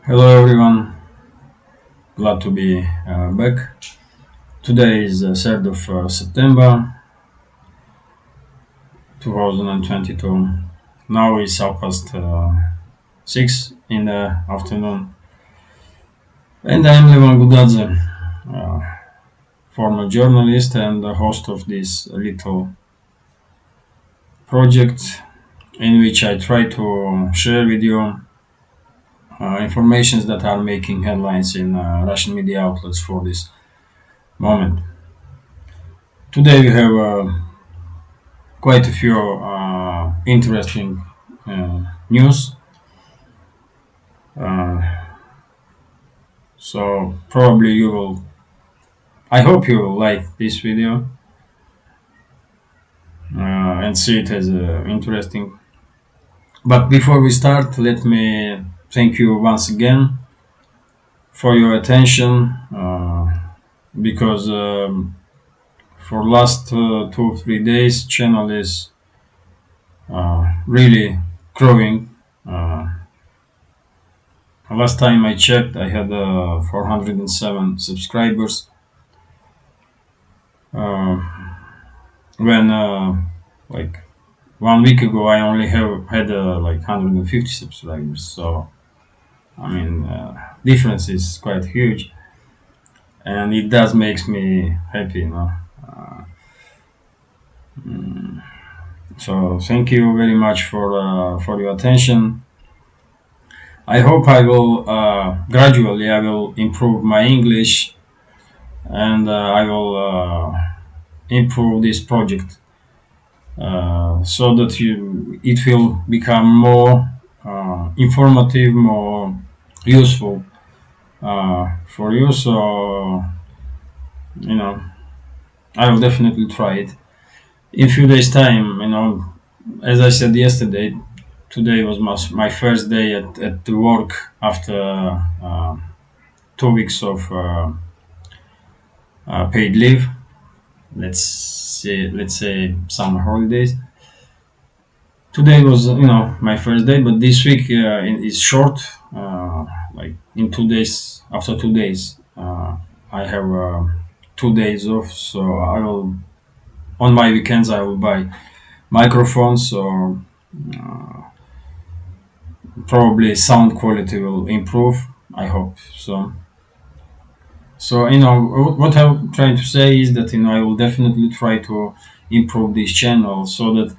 Hello everyone, glad to be back. Today is 3rd of September 2022. Now it's half past 6 in the afternoon. And I'm Levan Gudadze, former journalist and the host of this little project in which I try to share with you informations that are making headlines in Russian media outlets for this moment. Today we have quite a few interesting news. So probably I hope you will like this video and see it as interesting. But before we start, let me thank you once again for your attention because for last 2-3 days channel is really growing. Last time I checked, I had 407 subscribers. When like 1 week ago, I only had like 150 subscribers. So I mean, difference is quite huge, and it does makes me happy, you know. So thank you very much for your attention. I hope I will gradually I will improve my English, and I will improve this project so that it will become more informative, more useful for you. So you know, I will definitely try it in few days time. You know, as I said yesterday, today was my first day at the work after 2 weeks of paid leave. Let's say summer holidays. Today was my first day, but this week is short. Like in 2 days, after 2 days, I have 2 days off. So I will on my weekends I will buy microphones. So probably sound quality will improve. I hope so. So what I'm trying to say is that I will definitely try to improve this channel so that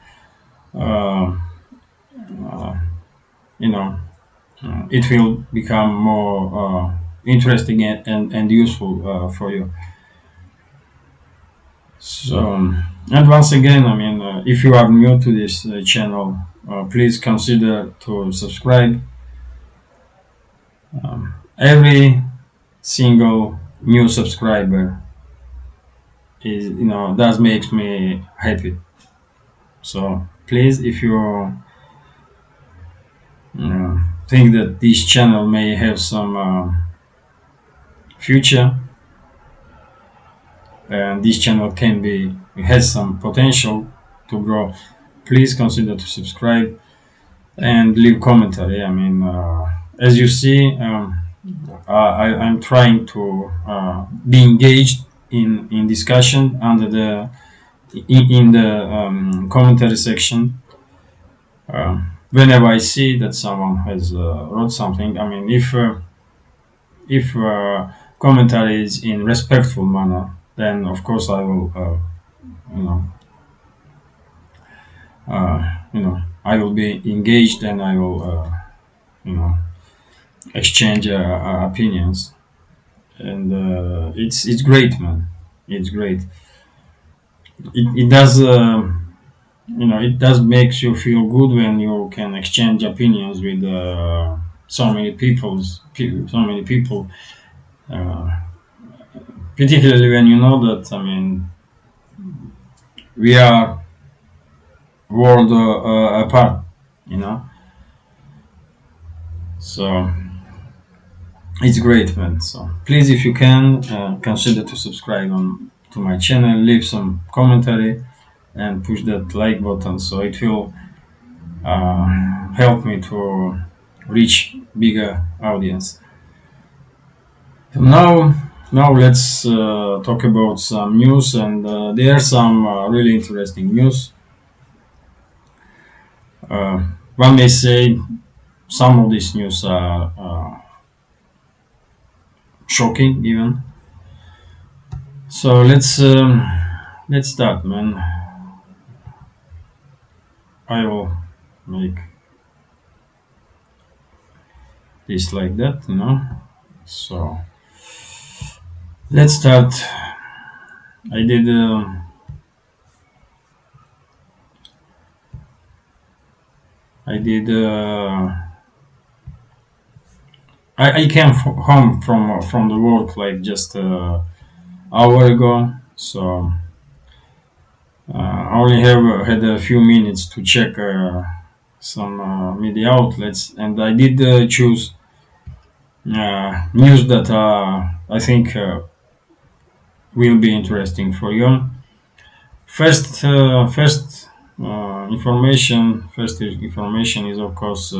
it will become more interesting and useful for you. So and once again, I mean, if you are new to this channel, please consider to subscribe. Every single new subscriber is that makes me happy. So please, if you think that this channel may have some future and this channel has some potential to grow, please consider to subscribe and leave commentary. I mean, as you see, I'm trying to be engaged in discussion under in the commentary section. Whenever I see that someone has wrote something, I mean, if commentary is in respectful manner, then of course I will, I will be engaged and I will, exchange opinions, and it's great, man. It's great. It does. It does makes you feel good when you can exchange opinions with so many people, particularly when you know that, I mean, we are world apart, so it's great, man. So please, if you can, consider to subscribe to my channel, leave some commentary and push that like button, so it will help me to reach bigger audience. Now, now let's talk about some news, and there are some really interesting news. One may say some of these news are shocking, even. So let's start, man. I will make this like that, So let's start. I did. I did. I came home from the work like just hour ago, so I only have had a few minutes to check some media outlets, and I did choose news that I think will be interesting for you. First information. First information is of course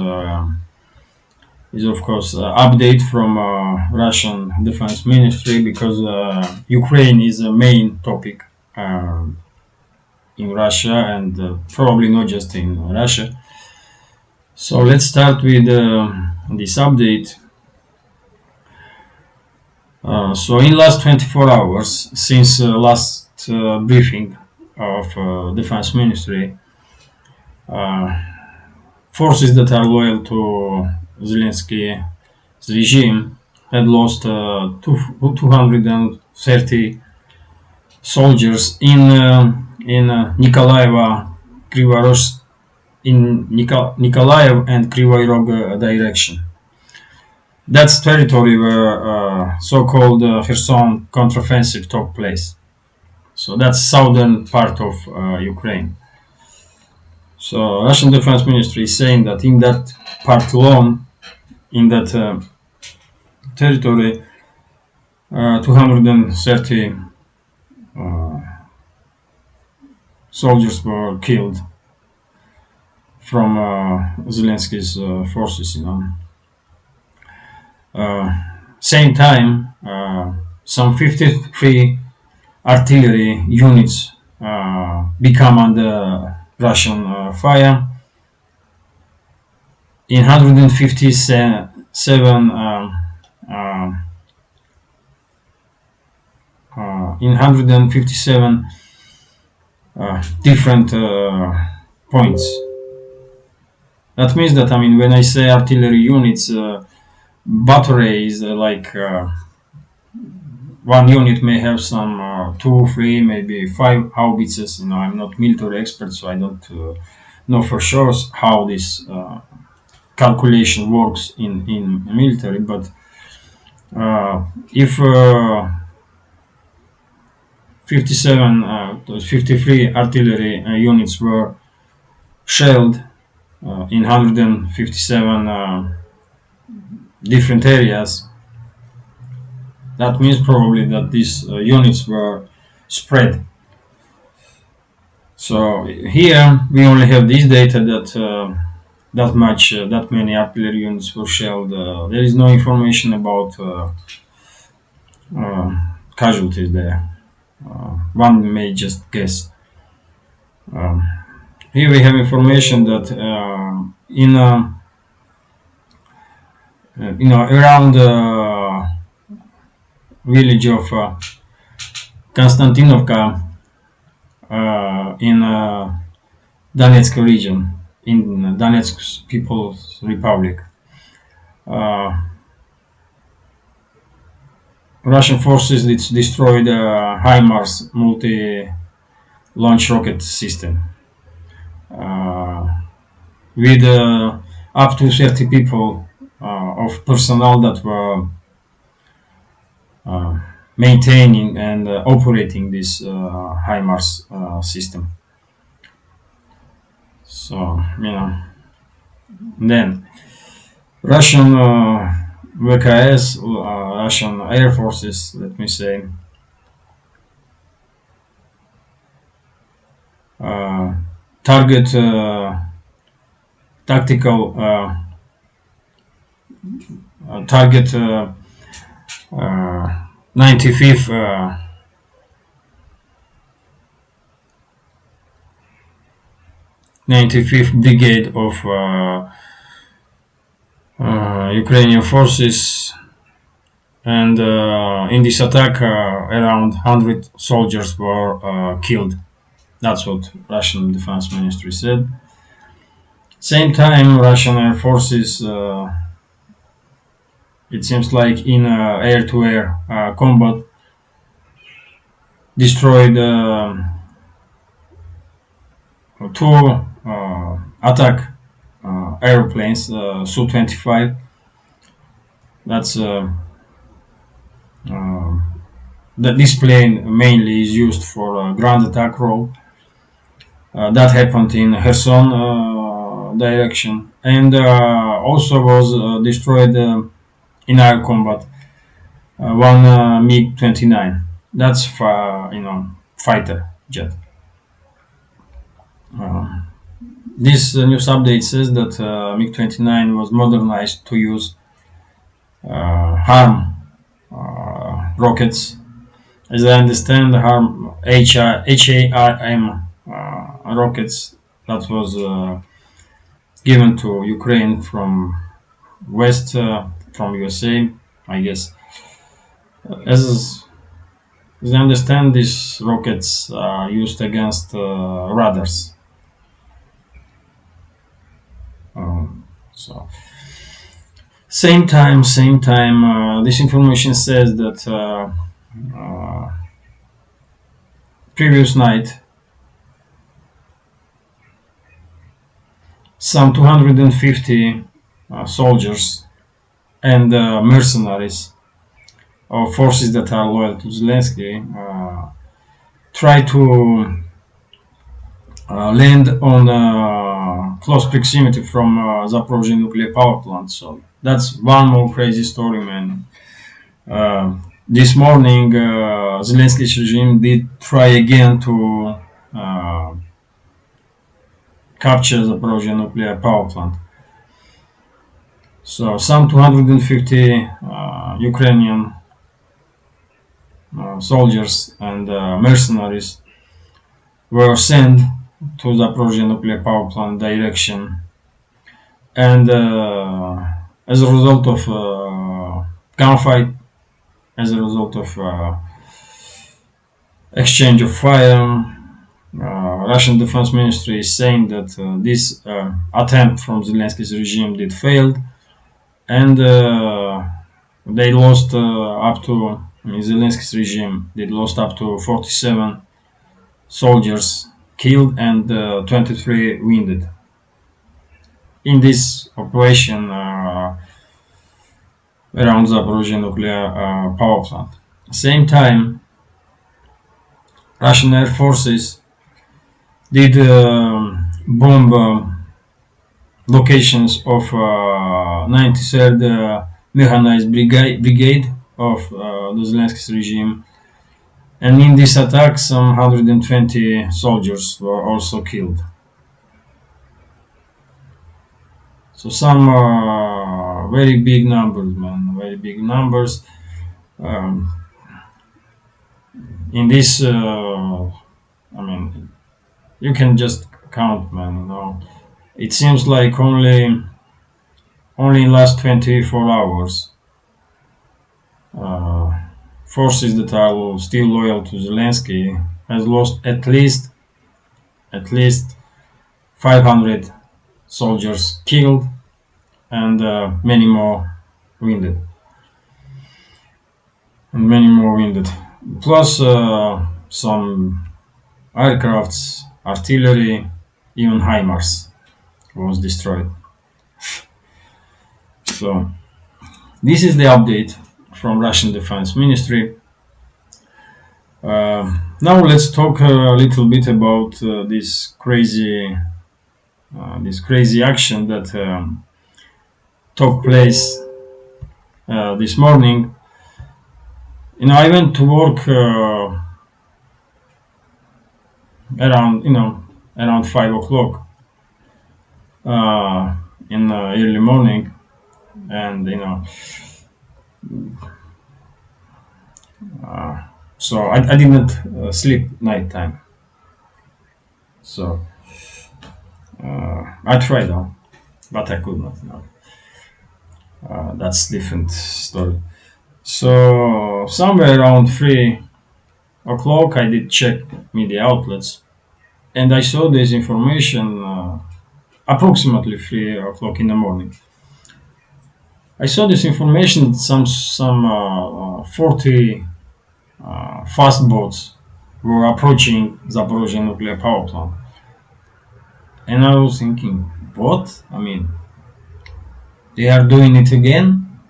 update from Russian Defense Ministry, because Ukraine is a main topic in Russia, and probably not just in Russia. So let's start with this update. So in last 24 hours, since last briefing of Defense Ministry, forces that are loyal to Zelensky's regime had lost 230 soldiers in Nikolaeva, Nikolaev and Kryvyi Rog direction. That's territory where so-called Kherson counteroffensive took place. So that's southern part of Ukraine. So Russian Defense Ministry is saying that in that part alone, in that territory, 230 soldiers were killed from Zelensky's forces. Same time, some 53 artillery units become under Russian fire. In 157 in 157 different points. That means that, when I say artillery units, battery is like one unit may have some 2, 3, maybe 5 howitzers. I'm not military expert, so I don't know for sure how this calculation works in military. But if 53 artillery units were shelled in 157 different areas, that means probably that these units were spread. So here we only have this data that that many artillery units were shelled. There is no information about casualties there. One may just guess. Here we have information that around the village of Konstantinovka in Donetsk region, in Donetsk People's Republic, Russian forces destroyed HIMARS multi-launch rocket system with up to 30 people of personnel that were maintaining and operating this HIMARS system. So, then Russian VKS, Russian Air Forces, let me say, target tactical target 95th 95th Brigade of Ukrainian forces, and in this attack around 100 soldiers were killed. That's what Russian Defense Ministry said. Same time, Russian Air Forces, it seems like in air-to-air combat, destroyed two attack airplanes, Su-25. That's that this plane mainly is used for ground attack role. That happened in Kherson direction, and also was destroyed in air combat one MiG-29. That's fighter jet. This news update says that MiG-29 was modernized to use HARM rockets. As I understand, the HARM rockets that was given to Ukraine from West, from USA, I guess. As I understand, these rockets are used against radars. So same time. This information says that previous night, some 250 soldiers and mercenaries or forces that are loyal to Zelensky try to land on close proximity from Zaporizhzhia nuclear power plant. So that's one more crazy story, man. This morning, Zelensky's regime did try again to capture Zaporizhzhia nuclear power plant. So some 250 Ukrainian soldiers and mercenaries were sent to Zaporizhzhia nuclear power plant direction, and as a result of gunfight, as a result of exchange of fire, Russian Defense Ministry is saying that this attempt from Zelensky's regime did failed, and they lost up to, Zelensky's regime did lost up to 47 soldiers killed and 23 wounded in this operation around Zaporizhzhia nuclear power plant. Same time, Russian Air Forces did bomb locations of 93rd Mechanized Brigade of the Zelensky regime, and in this attack some 120 soldiers were also killed. So some very big numbers, man, very big numbers. In this, you can just count, man. It seems like only in last 24 hours, forces that are still loyal to Zelensky has lost at least 500 soldiers killed and many more wounded. Plus some aircrafts, artillery, even HIMARS was destroyed. So this is the update from Russian Defense Ministry. Now let's talk a little bit about this crazy action that took place this morning. I went to work around 5 o'clock in early morning, and so I didn't sleep nighttime. So I tried out, but I could not. No. That's different story. So somewhere around 3 o'clock, I did check media outlets, and I saw this information approximately 3 o'clock in the morning. I saw this information. Some 40 fast boats were approaching Zaporizhzhia nuclear power plant, and I was thinking, what? I mean, they are doing it again,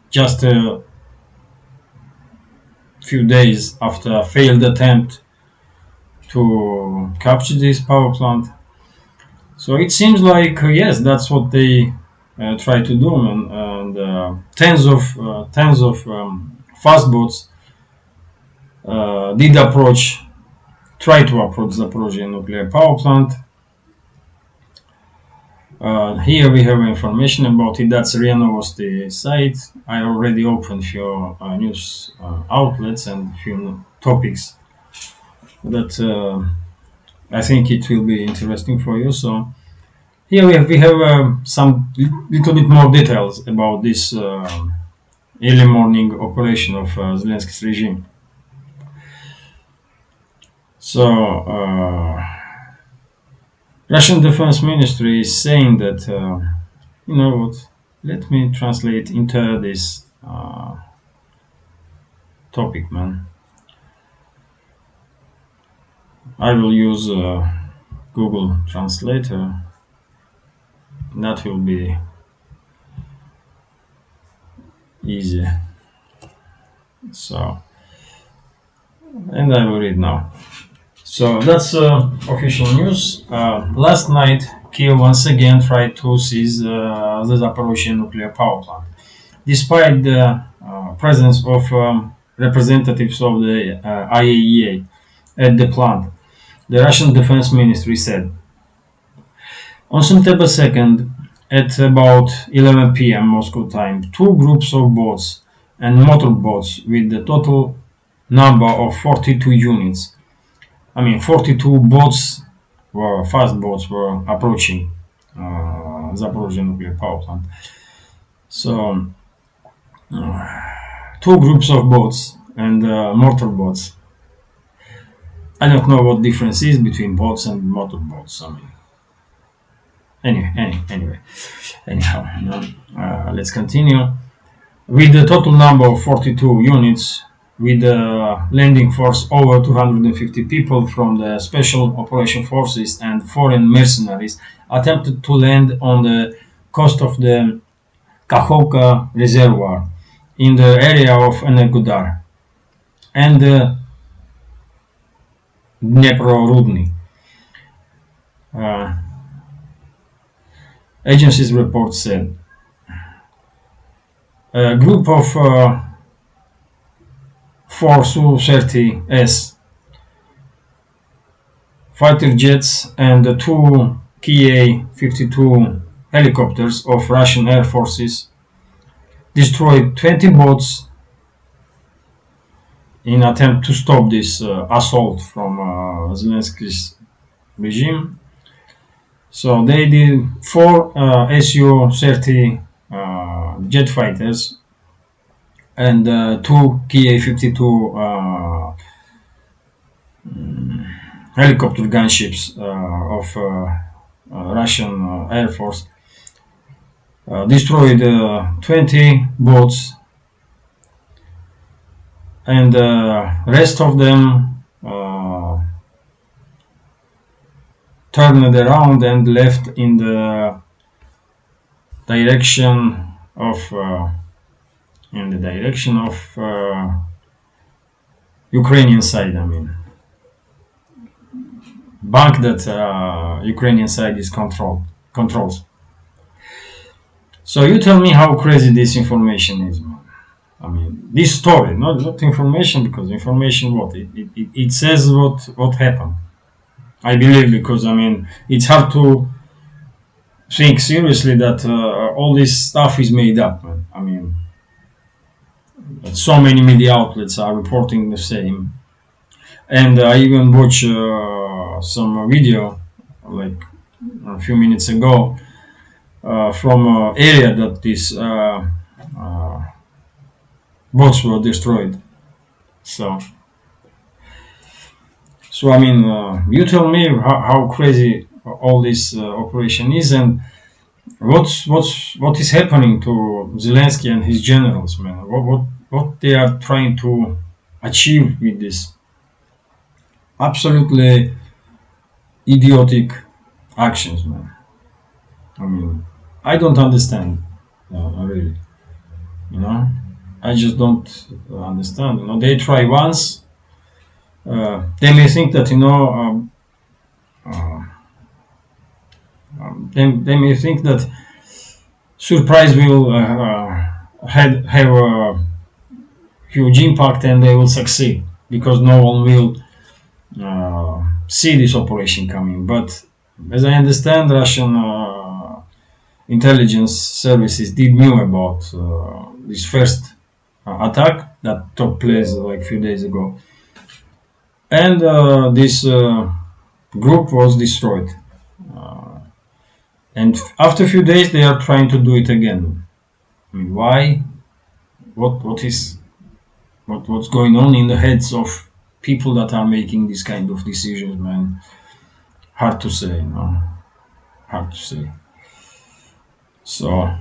just a few days after a failed attempt to capture this power plant. So it seems like yes, that's what they try to do, and tens of fast boats did try to approach Zaporizhzhia nuclear power plant. Here we have information about it. That's RIA Novosti site. I already opened few news outlets and few topics that I think it will be interesting for you. So here we have some little bit more details about this early morning operation of Zelensky's regime. So Russian Defense Ministry is saying that you know what? Let me translate into this topic, man. I will use Google Translator. That will be easy. So, and I will read now. So that's official news. Last night, Kiev once again tried to seize the Zaporizhzhia nuclear power plant, despite the presence of representatives of the IAEA at the plant. The Russian Defense Ministry said on September 2nd, at about 11 p.m. Moscow time, two groups of boats and motorboats with the total number of 42 units. 42 boats fast boats were approaching Zaporizhzhia nuclear power plant. So, two groups of boats and motorboats. I don't know what difference is between boats and motorboats. Anyway, anyhow, let's continue. With the total number of 42 units, with a landing force over 250 people from the Special Operation Forces and foreign mercenaries, attempted to land on the coast of the Kakhovka Reservoir in the area of Energodar and Dnepro-Rudny. Agency's report said a group of 4 Su-30S fighter jets and 2 Ka-52 helicopters of Russian Air Forces destroyed 20 boats in attempt to stop this assault from Zelensky's regime. So they did 4 Su-30 jet fighters and 2 Ka-52 helicopter gunships of Russian Air Force destroyed 20 boats, and the rest of them turned around and left in the direction of Ukrainian side. Bank that Ukrainian side is controls. So you tell me how crazy this information is, man. This story, not information, because information what it says what happened. I believe, because it's hard to think seriously that all this stuff is made up, man. I mean, so many media outlets are reporting the same, and I even watched some video like a few minutes ago from an area that these uh, boats were destroyed. So, so I mean, you tell me how crazy all this operation is, and what is happening to Zelensky and his generals, man? What they are trying to achieve with this absolutely idiotic actions, man. I mean, I don't understand, really. You know, I just don't understand. You know, they try once. They may think that uh, they may think that surprise will have a huge impact and they will succeed because no one will see this operation coming. But as I understand, Russian intelligence services did knew about this first attack that took place like a few days ago, and this group was destroyed. Uh, and after a few days, they are trying to do it again. I mean, why? What's going on in the heads of people that are making these kind of decisions, man? Hard to say, no. Hard to say. So,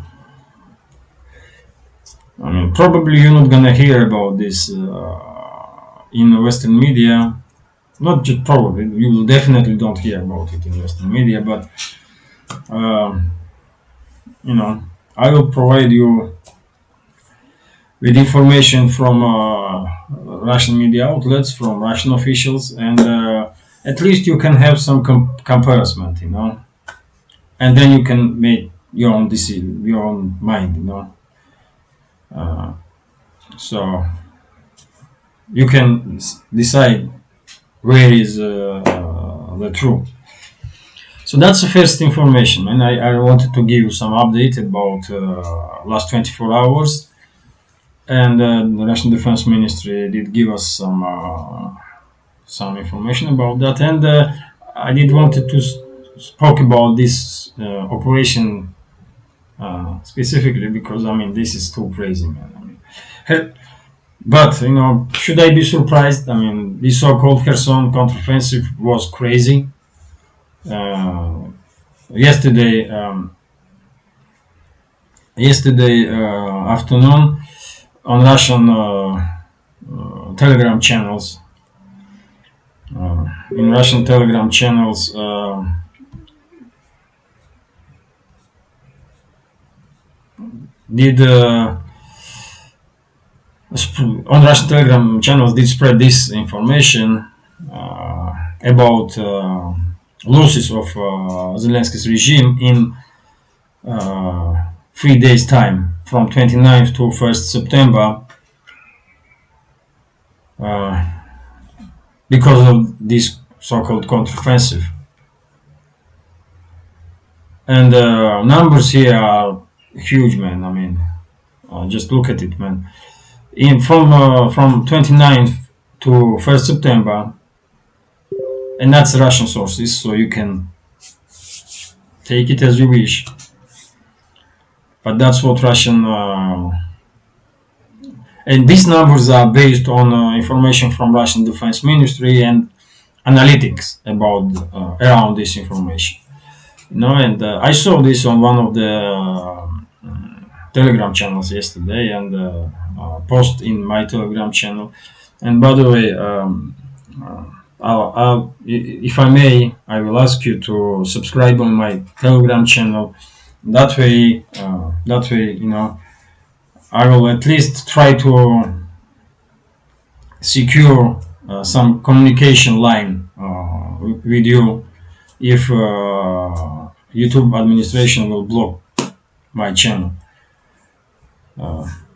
I mean, probably you're not gonna hear about this in Western media. Not just probably, you will definitely don't hear about it in Western media. But um, you know, I will provide you with information from Russian media outlets, from Russian officials, and at least you can have some comparison, you know, and then you can make your own decision, your own mind, you know. Uh, so you can decide where is the truth. So that's the first information, and I wanted to give you some update about last 24 hours. And the Russian Defense Ministry did give us some information about that, and I did wanted to spoke about this operation specifically because I mean this is too crazy, man. I mean, but you know, should I be surprised? I mean, this so-called Kherson counteroffensive was crazy. Yesterday, afternoon on Russian Telegram channels. In Russian Telegram channels, did on Russian Telegram channels did spread this information about losses of Zelensky's regime in 3 days time from 29th to 1st September because of this so-called counteroffensive. And numbers here are huge, man. I mean, just look at it, man. From 29th to 1st September, and that's Russian sources, so you can take it as you wish. But that's what Russian, and these numbers are based on information from Russian Defense Ministry and analytics about around this information. You know, and I saw this on one of the Telegram channels yesterday, and post in my Telegram channel. And by the way, if I may, I will ask you to subscribe on my Telegram channel. That way, you know, I will at least try to secure some communication line with you if YouTube administration will block my channel.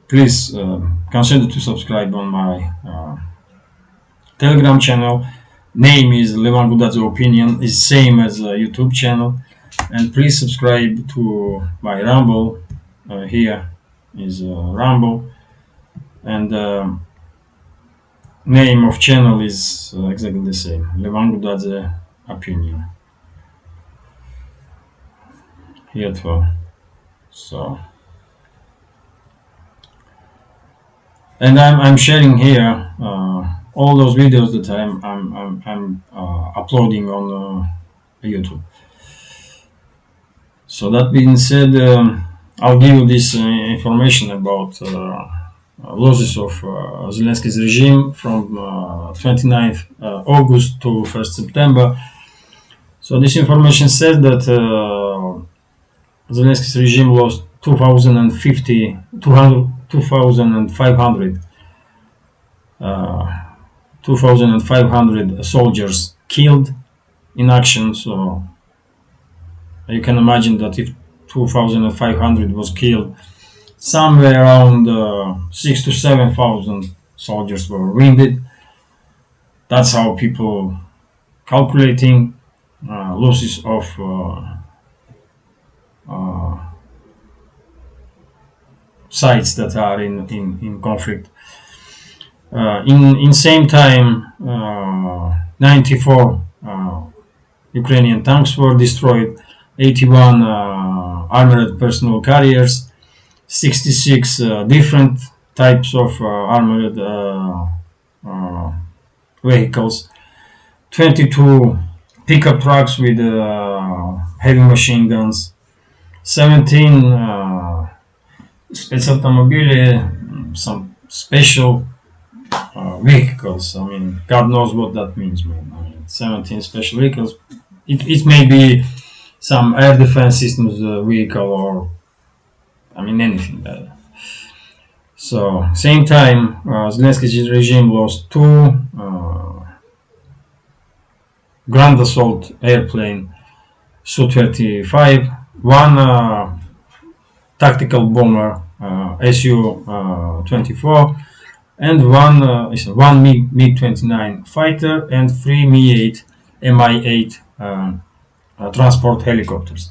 Please consider to subscribe on my Telegram channel. Name is Levan Gudadze Opinion, is same as YouTube channel. and please subscribe to my Rumble. Here is Rumble, and name of channel is exactly the same, Levan Gudadze Opinion. Here too. So, and I'm sharing here all those videos that I'm uploading on YouTube. So that being said, I'll give you this information about losses of Zelensky's regime from 29th August to 1st September. So this information says that Zelensky's regime lost 2,500 soldiers killed in action. So you can imagine that if 2,500 was killed, somewhere around 6,000 to 7,000 soldiers were wounded. That's how people calculating losses of sites that are in conflict. In same time, 94 Ukrainian tanks were destroyed, 81 armored personnel carriers, 66 different types of armored vehicles, 22 pickup trucks with heavy machine guns, 17 spецавтомобили, some special vehicles. I mean, God knows what that means, man. I mean, 17 special vehicles. It may be some air defense systems vehicle, or I mean anything. So, same time, Zelensky's regime lost two ground assault airplane Su-35, one tactical bomber Su-24, and one MiG-29 fighter and three Mi-8 Mi-8 transport helicopters.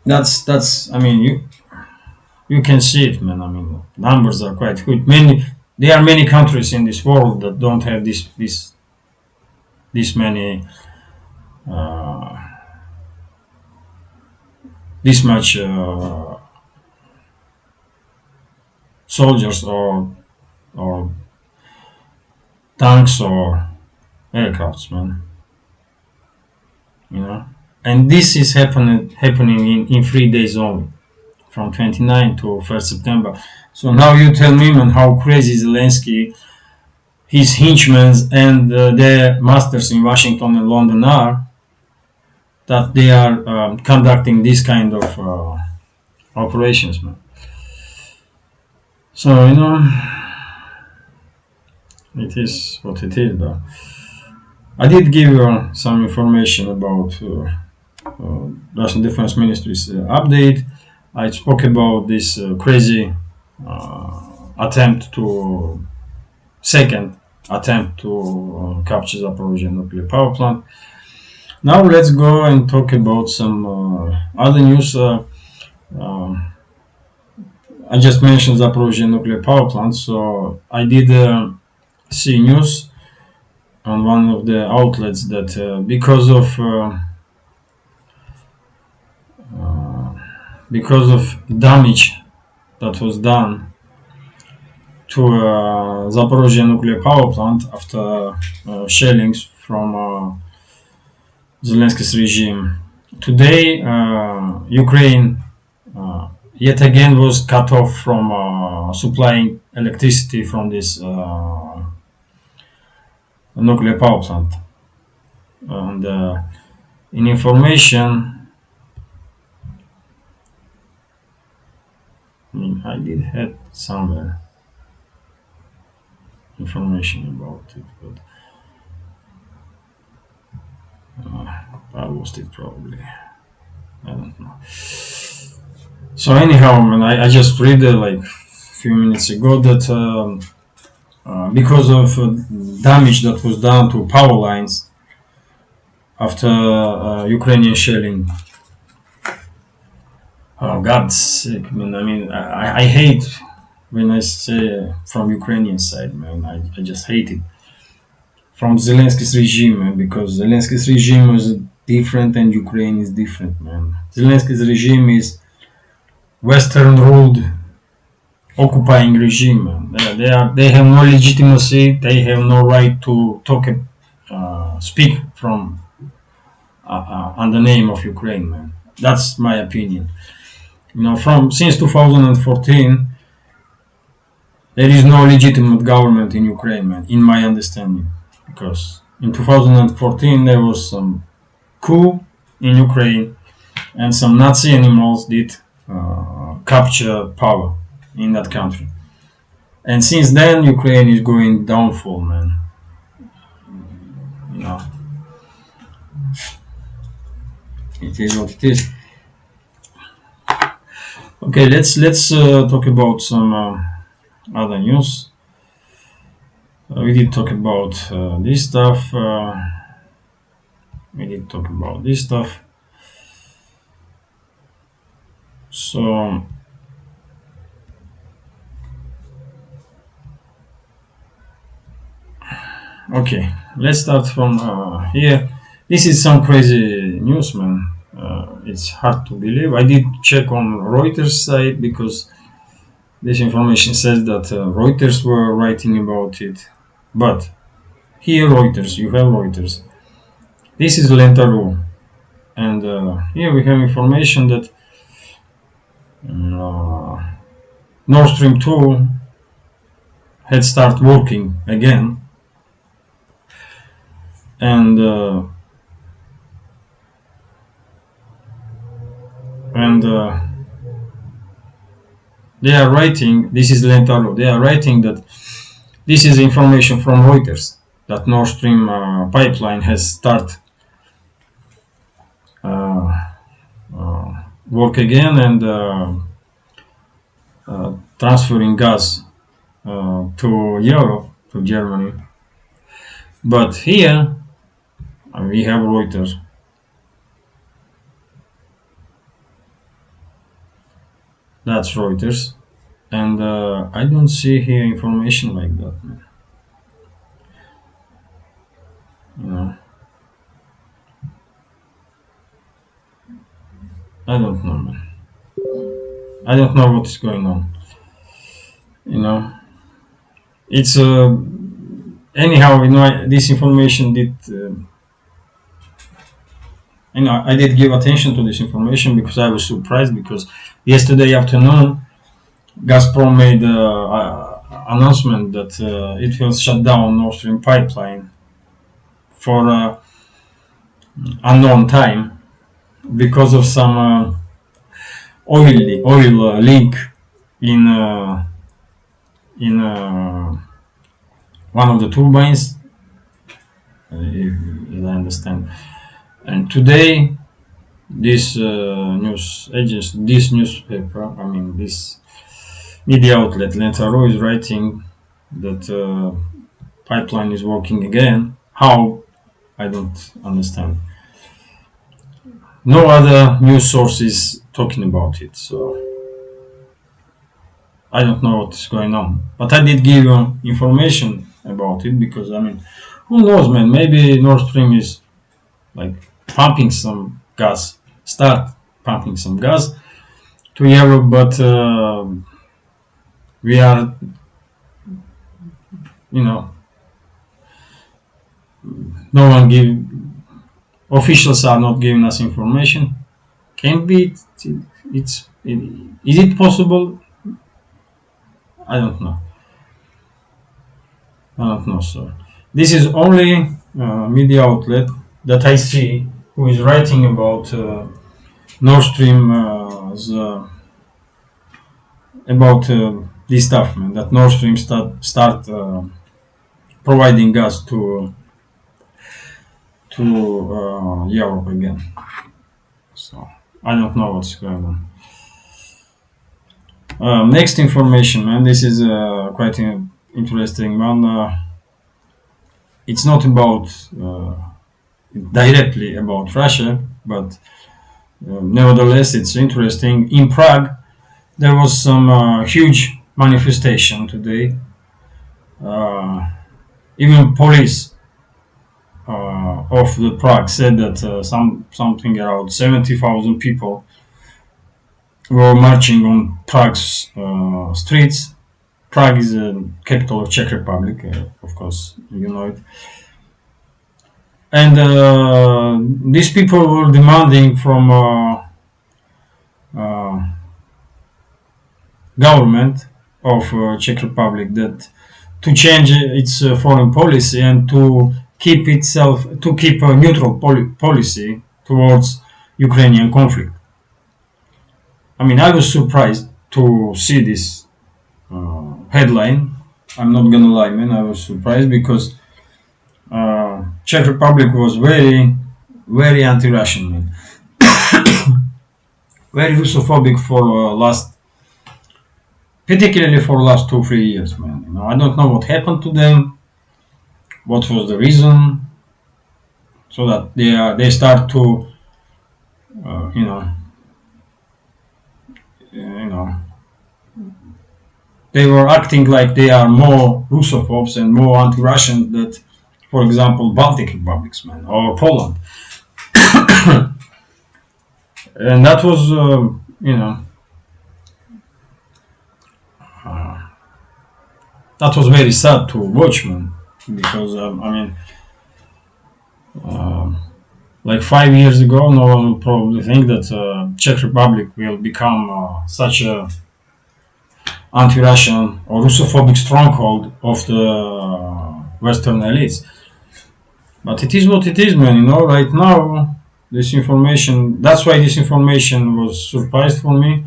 That's I mean you can see it, man. I mean, numbers are quite good. There are many countries in this world that don't have this many this much soldiers or tanks or aircrafts, man. You know, and this is happening in 3 days only, from 29 to 1st September. So now you tell me, man, how crazy Zelensky, his henchmen, and their masters in Washington and London are, that they are conducting this kind of operations, man. So, you know, it is what it is, though. I did give you some information about Russian Defense Ministry's update. I spoke about this crazy second attempt to capture Zaporizhzhia nuclear power plant. Now let's go and talk about some other news. I just mentioned Zaporizhzhia nuclear power plant, so I did see news on one of the outlets that because of damage that was done to Zaporizhzhia nuclear power plant after shellings from Zelensky's regime. Today, Ukraine yet again was cut off from supplying electricity from this nuclear power plant. And in information, I did have somewhere information about it, but I lost it probably. I don't know. So anyhow, I just read like a few minutes ago that because of damage that was done to power lines, after Ukrainian shelling. Oh, God's sake, man! I hate when I say from Ukrainian side, man. I just hate it from Zelensky's regime, man, because Zelensky's regime is different and Ukraine is different, man. Zelensky's regime is Western ruled occupying regime, man. They have no legitimacy. They have no right to speak from on the name of Ukraine, man. That's my opinion. From since 2014, there is no legitimate government in Ukraine, man, in my understanding. Because in 2014 there was some coup in Ukraine, and some Nazi animals did capture power in that country. And since then, Ukraine is going downfall, man. You know, it is what it is. Okay, let's talk about some other news. We did talk about this stuff. We did talk about this stuff. So, okay, let's start from here. This is some crazy news, man. It's hard to believe. I did check on Reuters site because this information says that Reuters were writing about it. But here, Reuters, you have Reuters. This is Lentaru, and here we have information that Nord Stream 2 had started working again, and they are writing. This is Lentaru. They are writing that this is information from Reuters that Nord Stream pipeline has started work again and transferring gas to Europe, to Germany. But here we have Reuters. That's Reuters, and I don't see here information like that, man. I don't know, man. I don't know what is going on. It's anyhow. This information did. I did give attention to this information because I was surprised because yesterday afternoon, Gazprom made an announcement that it will shut down Nord Stream pipeline for unknown time because of some oil leak in one of the turbines, if I understand. And today, this this newspaper, this media outlet, Lentaru, is writing that pipeline is working again. How? I don't understand. No other news sources talking about it, so I don't know what's going on. But I did give you information about it because who knows, man? Maybe Nord Stream is like pumping some gas, start pumping some gas to Europe, but we are, no one officials are not giving us information. Can be, is it possible? I don't know. So this is only media outlet that I see who is writing about Nord Stream, about this stuff, man. That Nord Stream start providing gas to Europe again. So I don't know what's going on. Next information, man. This is quite interesting one. It's not about directly about Russia, but nevertheless, it's interesting. In Prague, there was some huge manifestation today. Uh, Even police of the Prague said that something around 70,000 people were marching on Prague's streets. Prague is the capital of Czech Republic, of course, you know it. And these people were demanding from uh, government of Czech Republic that to change its foreign policy and to keep a neutral policy towards Ukrainian conflict. I mean, I was surprised to see this headline. I'm not gonna lie, man. I was surprised because Czech Republic was very, very anti-Russian, man. Very Russophobic for particularly for last 2-3 years, man. You know, I don't know what happened to them, what was the reason, so that they start to, you know, they were acting like they are more Russophobes and more anti-Russian than, for example, Baltic republics, man, or Poland. And that was, that was very sad to watch, man, because like 5 years ago, no one would probably think that Czech Republic will become such a anti-Russian or Russophobic stronghold of the Western elites. But it is what it is, man. You know, right now, this information. That's why this information was surprised for me.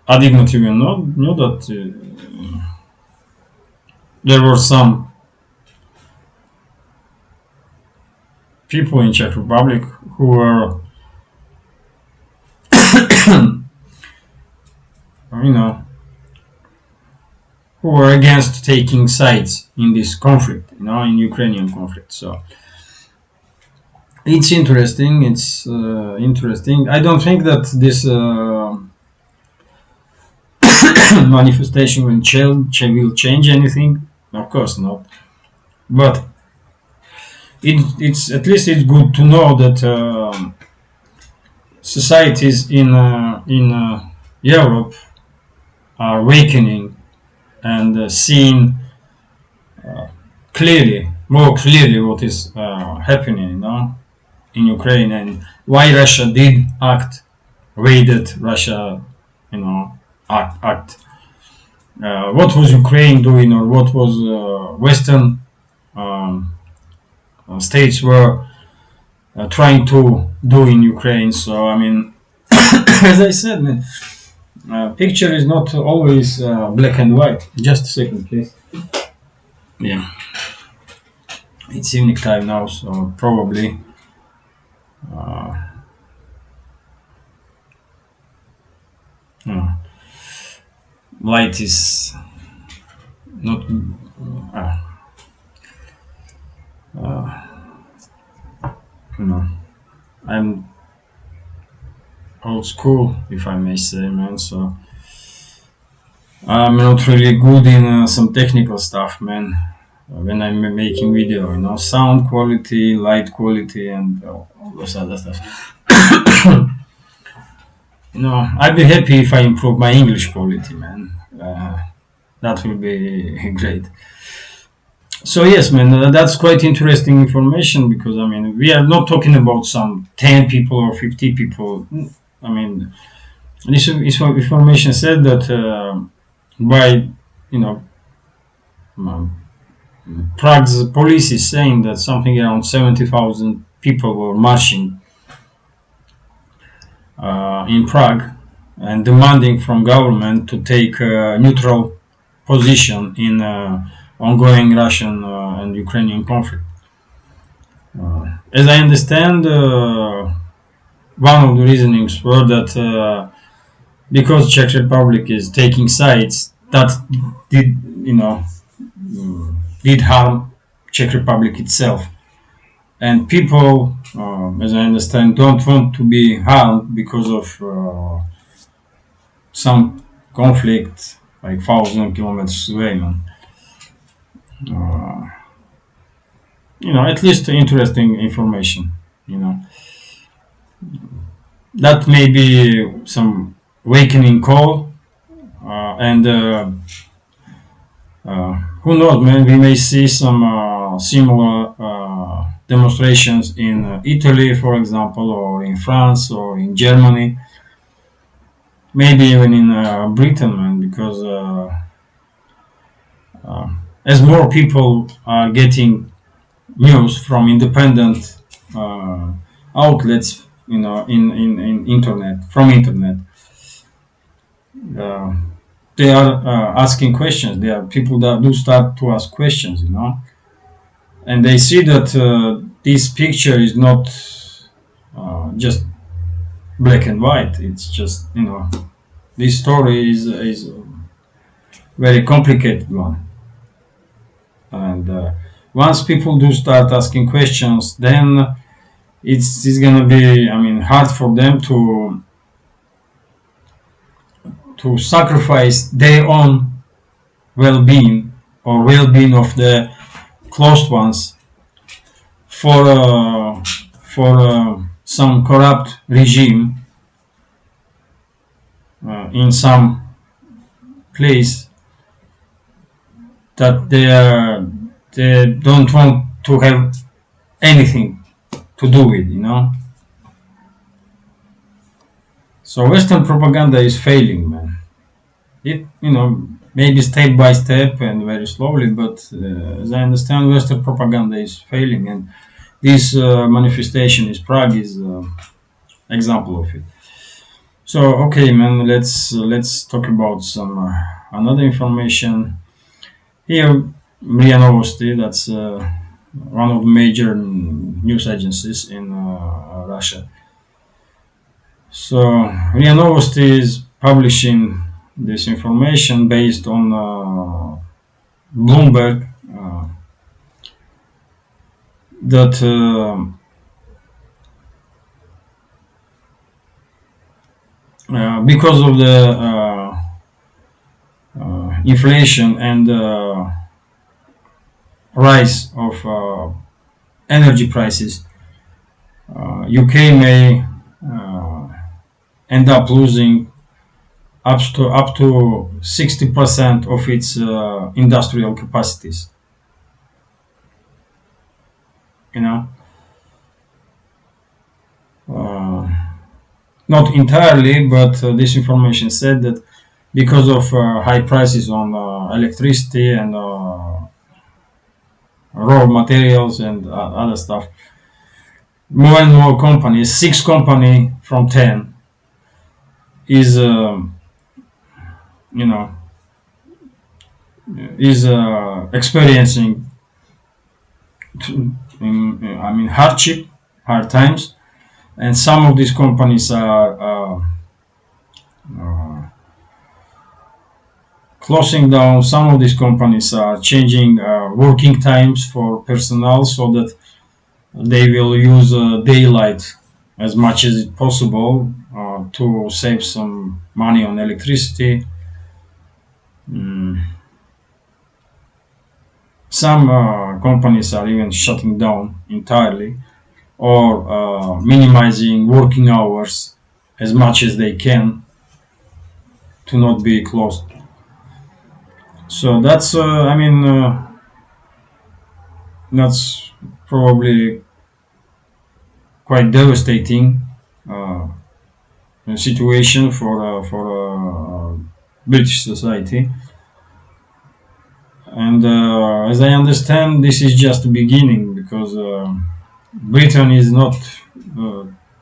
I did not even know that there were some people in Czech Republic who were, who were against taking sides in this conflict, in Ukrainian conflict. So it's interesting. It's interesting. I don't think that this manifestation will change anything. Of course not. But it's at least it's good to know that societies in Europe are awakening and seeing more clearly what is happening, in Ukraine and why Russia did act, way that Russia, act. What was Ukraine doing, or what was Western states were trying to do in Ukraine. So I mean, as I said, man, picture is not always black and white. Just a second, please. Yeah, it's evening time now, so probably light is not I'm old school, if I may say, man, so I'm not really good in some technical stuff, man, when I'm making video, sound quality, light quality, and all this other stuff. I'd be happy if I improve my English quality, man. That will be great. So yes, man, that's quite interesting information, because I mean, we are not talking about some 10 people or 50 people. I mean, this information said that by Prague's police is saying that something around 70,000 people were marching in Prague and demanding from government to take a neutral position in ongoing Russian and Ukrainian conflict. As I understand, one of the reasonings were that because Czech Republic is taking sides, that did harm Czech Republic itself. And people, as I understand, don't want to be harmed because of some conflict like 1,000 kilometers away, man. Uh, at least interesting information. You know, that may be some awakening call, and who knows, man? We may see some similar demonstrations in Italy, for example, or in France, or in Germany, maybe even in Britain, man, because as more people are getting news from independent outlets, in internet, from internet, uh, they are asking questions. There are people that do start to ask questions, and they see that this picture is not just black and white. It's just, this story is a very complicated one. And once people do start asking questions, then it's gonna be, hard for them to sacrifice their own well-being or well-being of the close ones for some corrupt regime in some place that they don't want to have anything to do with, So Western propaganda is failing, man. It, maybe step by step and very slowly, but as I understand, Western propaganda is failing, and this manifestation is Prague is example of it. So okay, man, let's talk about some another information. Here, RIA Novosti, that's one of the major news agencies in Russia. So RIA Novosti is publishing this information based on Bloomberg that because of the inflation and rise of energy prices, UK may end up losing up to 60% of its industrial capacities. Not entirely, but this information said that because of high prices on electricity and raw materials and other stuff, more and more companies, 6 company from 10, is experiencing hardship, hard times, and some of these companies are closing down. Some of these companies are changing working times for personnel so that they will use daylight as much as possible to save some money on electricity. Some companies are even shutting down entirely or minimizing working hours as much as they can to not be closed. So that's that's probably quite devastating situation for British society. And as I understand, this is just the beginning, because Britain is not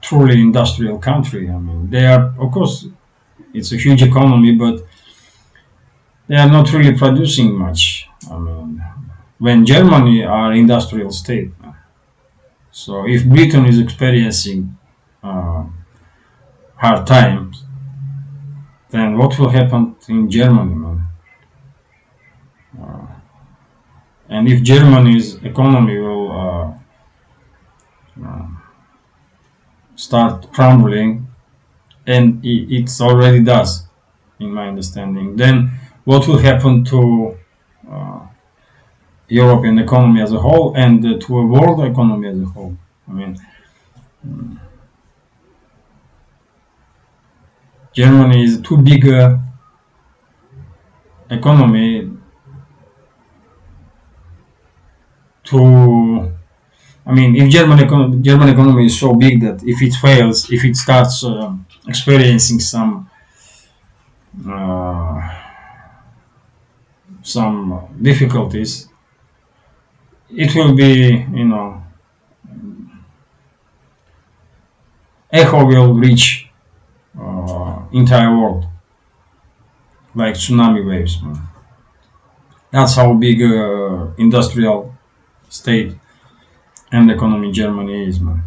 truly industrial country. They are, of course, it's a huge economy, but they are not really producing much. When Germany are industrial state. So if Britain is experiencing hard times, then what will happen in Germany, man? and if Germany's economy will start crumbling, and it already does, in my understanding, then what will happen to uh, European economy as a whole and to a world economy as a whole? I mean, Germany is too big a economy to. I mean, if German economy is so big that if it fails, if it starts experiencing uh, some difficulties, it will be, echo will reach entire world like tsunami waves. Man. That's how big industrial state and economy Germany is, man.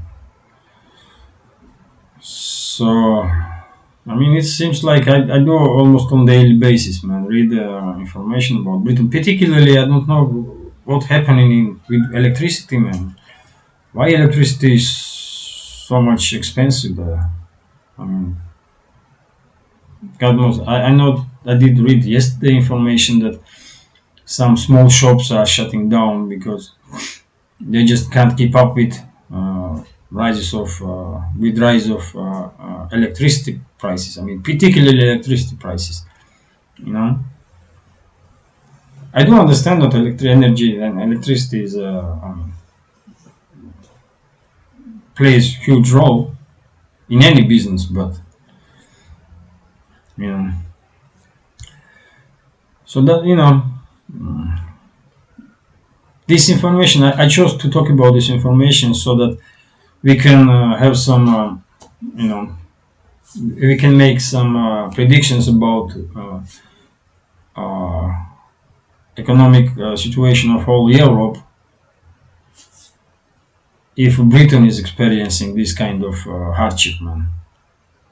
So, I mean, it seems like I do almost on daily basis, man. Read information about Britain. Particularly, I don't know what's happening with electricity, man. Why electricity is so much expensive there? I mean, God knows. I know I did read yesterday information that some small shops are shutting down because they just can't keep up with rise of electricity prices. I mean, particularly electricity prices. You know, I do understand that energy and electricity is plays huge role in any business, but you know, so that this information I chose to talk about this information so that we can have some you know we can make some predictions about uh, economic situation of whole Europe if Britain is experiencing this kind of hardship, man,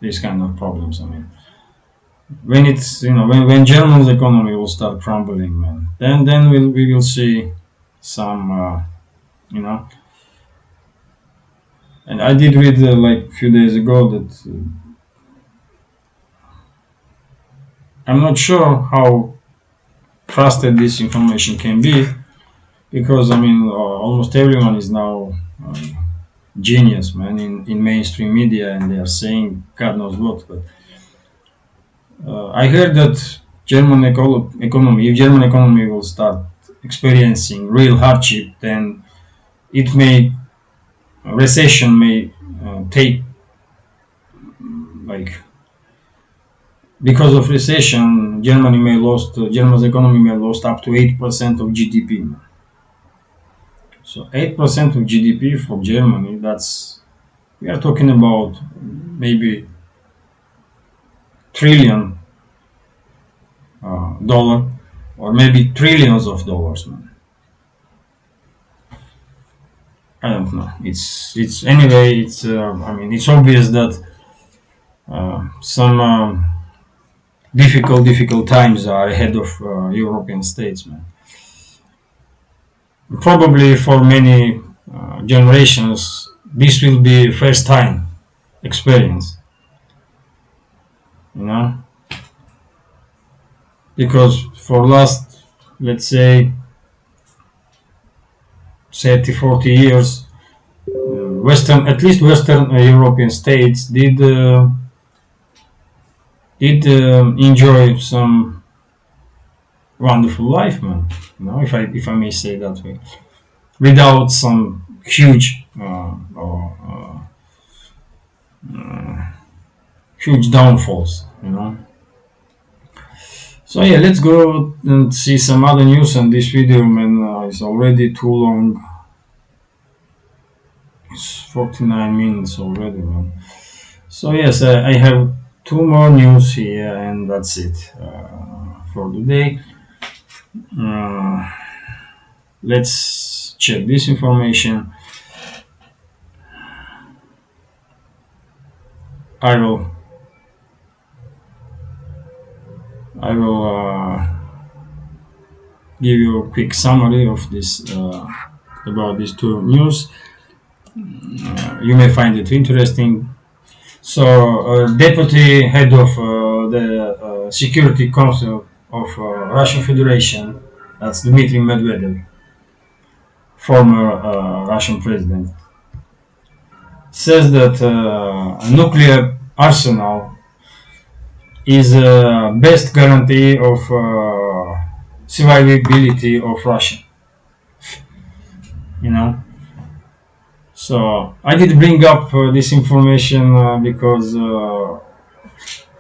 these kind of problems. I mean, when it's when Germany's economy will start crumbling, man, then we will see some you know. And I did read like a few days ago that I'm not sure how trusted this information can be because I mean almost everyone is now genius, man, in mainstream media, and they are saying God knows what. But I heard that if German economy will start experiencing real hardship, then it may recession may take like because of recession, Germany's economy may lost up to 8% of GDP. So 8% of GDP for Germany, we are talking about maybe trillion dollar or maybe trillions of dollars. Man. I don't know. It's anyway. I mean it's obvious that some difficult times are ahead of European states, man. Probably for many generations, this will be first time experience. You know, because for last, let's say, 30, 40 years, at least Western European states did enjoy some wonderful life, man. You know, if I may say that way, without some huge huge downfalls. You know. So yeah, let's go and see some other news on this video, man. It's already too long. It's 49 minutes already, man. So yes, I have two more news here, and that's it for today. Uh, let's check this information. I will I will give you a quick summary of this about these two news. You may find it interesting. So, deputy head of the Security Council of Russian Federation, that's Dmitry Medvedev, former Russian president, says that a nuclear arsenal is the best guarantee of survivability of Russia. You know, so I did bring up this information because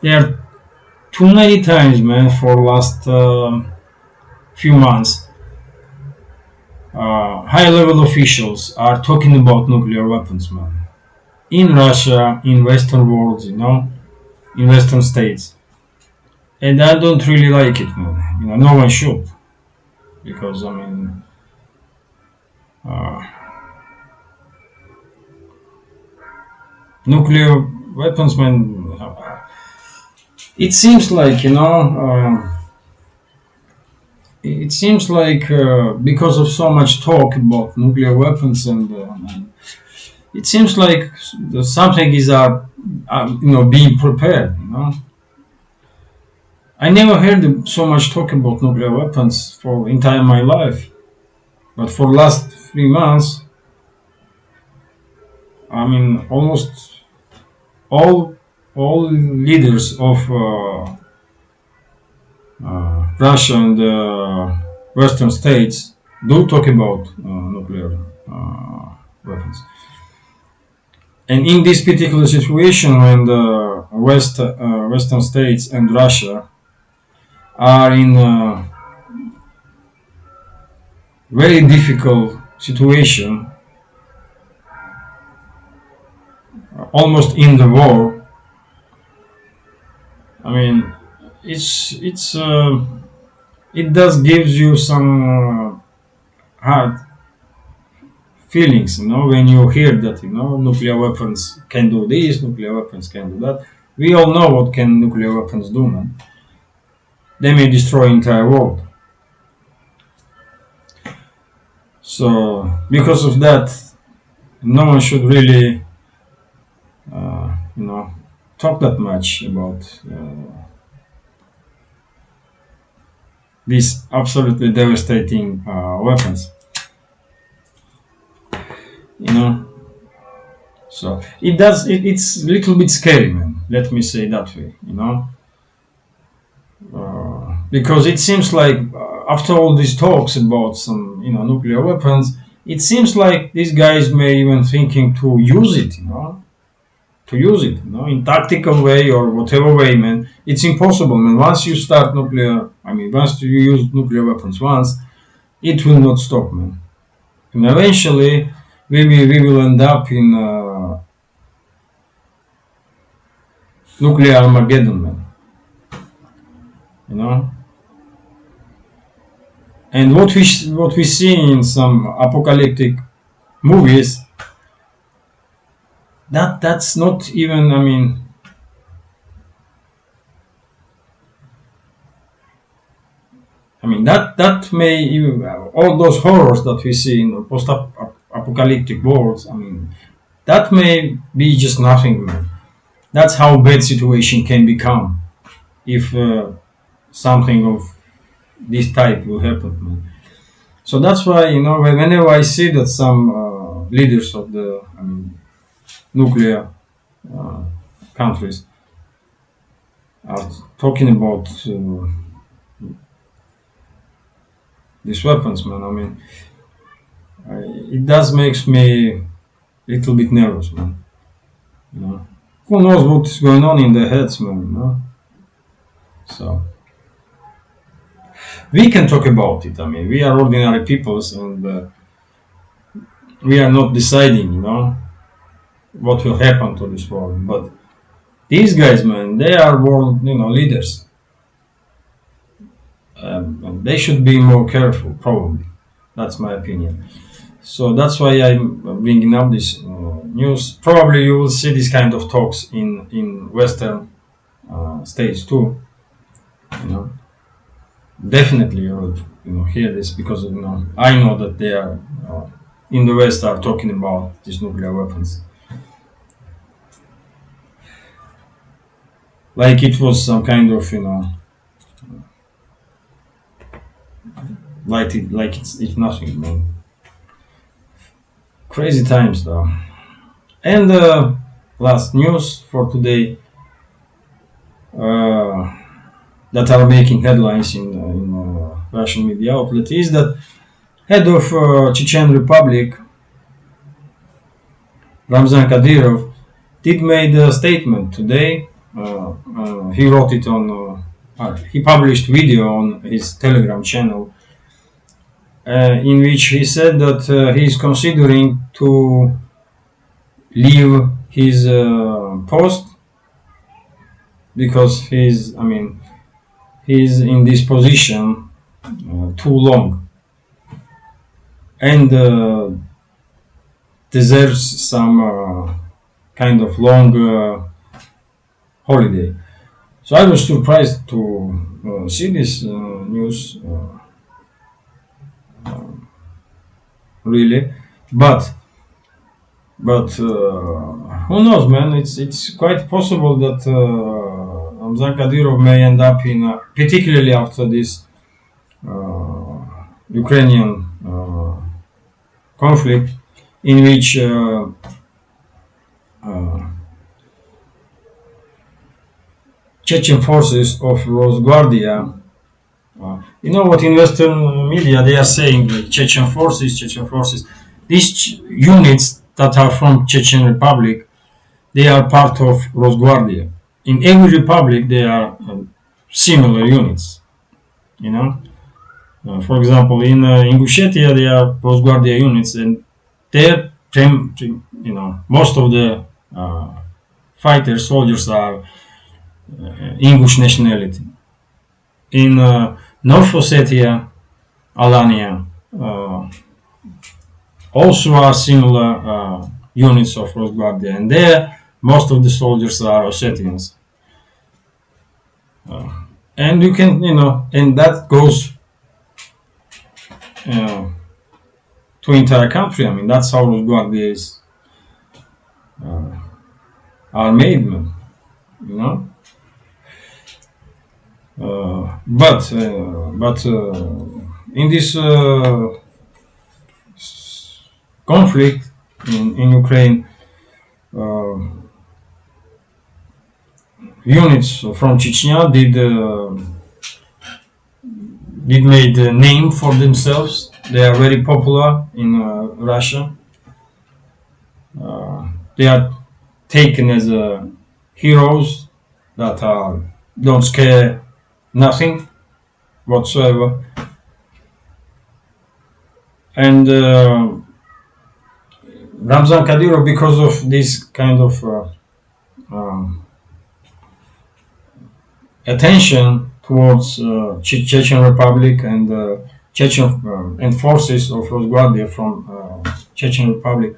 there are too many times, man, for last few months, high-level officials are talking about nuclear weapons, man, in Russia, in Western world, in Western states, and I don't really like it, man. No one should, because uh, nuclear weapons, man. It seems like it seems like because of so much talk about nuclear weapons, and it seems like something is being prepared. I never heard so much talk about nuclear weapons for entire my life, but for last 3 months, almost all leaders of Russia and Western states do talk about nuclear weapons. And in this particular situation, when the Western states and Russia are in a very difficult situation, almost in the war, it does gives you some hard feelings, when you hear that, nuclear weapons can do this, nuclear weapons can do that. We all know what can nuclear weapons do, man. They may destroy entire world. So because of that, no one should really, talk that much about these absolutely devastating weapons. So it's a little bit scary, man. Let me say that way, because it seems like after all these talks about some, nuclear weapons, it seems like these guys may even thinking to use it, in tactical way or whatever way, man. It's impossible, man. Once you start once you use nuclear weapons once, it will not stop, man. And eventually, we will end up in nuclear Armageddon, man. And what we see in some apocalyptic movies, that's not even. That may even, all those horrors that we see in post-apocalyptic worlds. That may be just nothing, man. That's how bad situation can become if something of this type will happen, man. So that's why, whenever I see that some leaders of the nuclear countries are talking about these weapons, man, it does makes me a little bit nervous, man. Who knows what's going on in their heads, man. So we can talk about it. We are ordinary peoples, and we are not deciding, what will happen to this world. But these guys, man, they are world, leaders. And they should be more careful, probably. That's my opinion. So that's why I'm bringing up this news. Probably you will see this kind of talks in Western states too. definitely you will hear this because I know that they are in the West are talking about these nuclear weapons like it was some kind of like it's nothing, man. Crazy times though. And last news for today uh, that are making headlines in Russian media outlet is that head of Chechen Republic Ramzan Kadyrov did made a statement today. He wrote it on. He published video on his Telegram channel, in which he said that he is considering to leave his post because he's in this position too long and deserves some kind of long holiday. So I was surprised to see this news, really, but who knows, man? It's quite possible that Ramzan Kadyrov may end up in, particularly after this Ukrainian conflict, in which Chechen forces of Rosguardia. You know what in Western media they are saying, like Chechen forces, Chechen forces. These units that are from Chechen Republic, they are part of Rosguardia. In every republic, they are similar units. You know, for example, in Ingushetia, they are Rosguardia units, and they're most of the fighters, soldiers are English nationality. In North Ossetia, Alania, also are similar units of Rosguardia, and there most of the soldiers are Ossetians. And you can, and that goes to entire country. I mean, that's how Rosguardia are made, man. You know. But in this conflict in Ukraine, uh, units from Chechnya did made a name for themselves. They are very popular in Russia. They are taken as heroes that don't scare nothing whatsoever. And Ramzan Kadyrov, because of this kind of attention towards Chechen Republic and Chechen and forces of Rosguardia from Chechen Republic,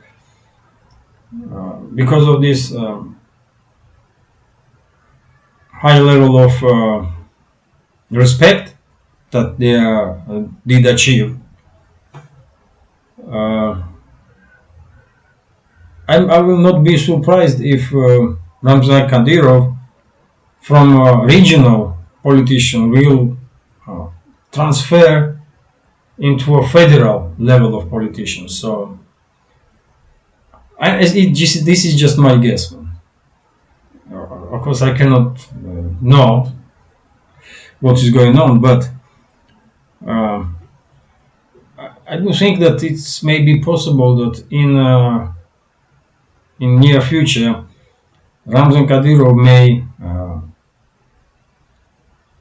because of this high level of respect that they did achieve. I will not be surprised if Ramzan Kadyrov, from a regional politician, will transfer into a federal level of politician. So this is just my guess. Of course, I cannot know what is going on, but I do think that it's maybe possible that in near future, Ramzan Kadyrov may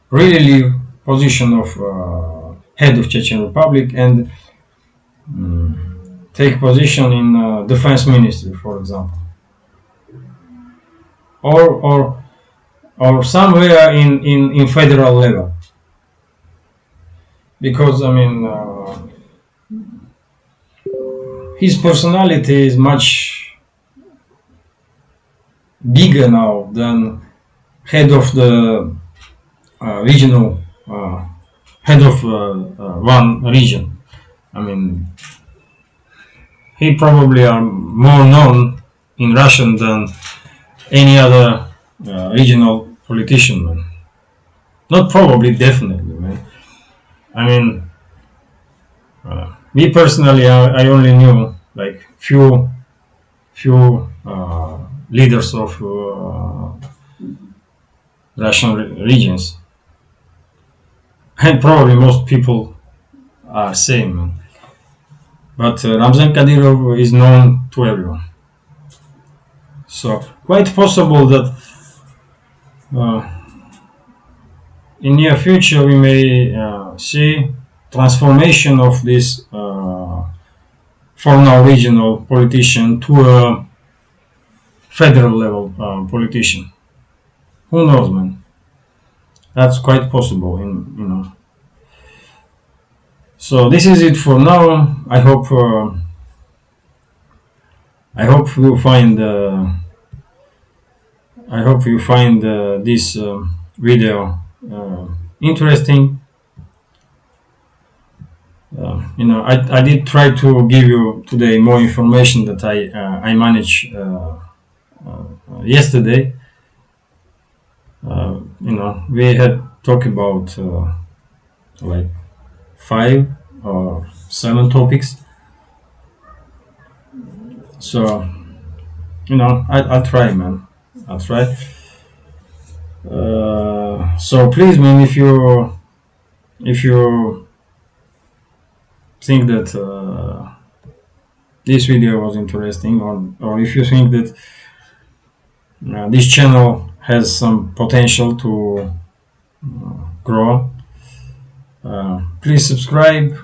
really leave position of head of Chechen Republic and take position in defense ministry, for example, or somewhere in federal level, because his personality is much bigger now than head of the regional head of one region. I mean, he probably are more known in Russian than any other regional politician, man. Not probably, definitely, man. I mean, me personally, I only knew like few leaders of Russian regions, and probably most people are same, man. But Ramzan Kadyrov is known to everyone, so quite possible that uh, in near future we may see transformation of this for now regional politician to a federal level politician. Who knows, man? That's quite possible. So this is it for now. I hope you find this video interesting. I did try to give you today more information that I managed yesterday. We had talked about like 5 or 7 topics. So I'll try, man. I'll try. So please, man, if you think that this video was interesting, or if you think that this channel has some potential to grow, please subscribe,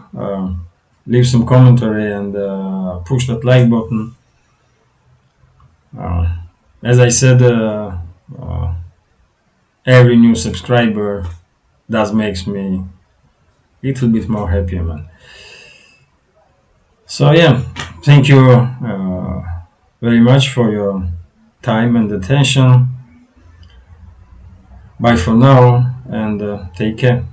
leave some commentary, and push that like button. As I said, every new subscriber does makes me a little bit more happier, man. So yeah, thank you very much for your time and attention. Bye for now, and take care.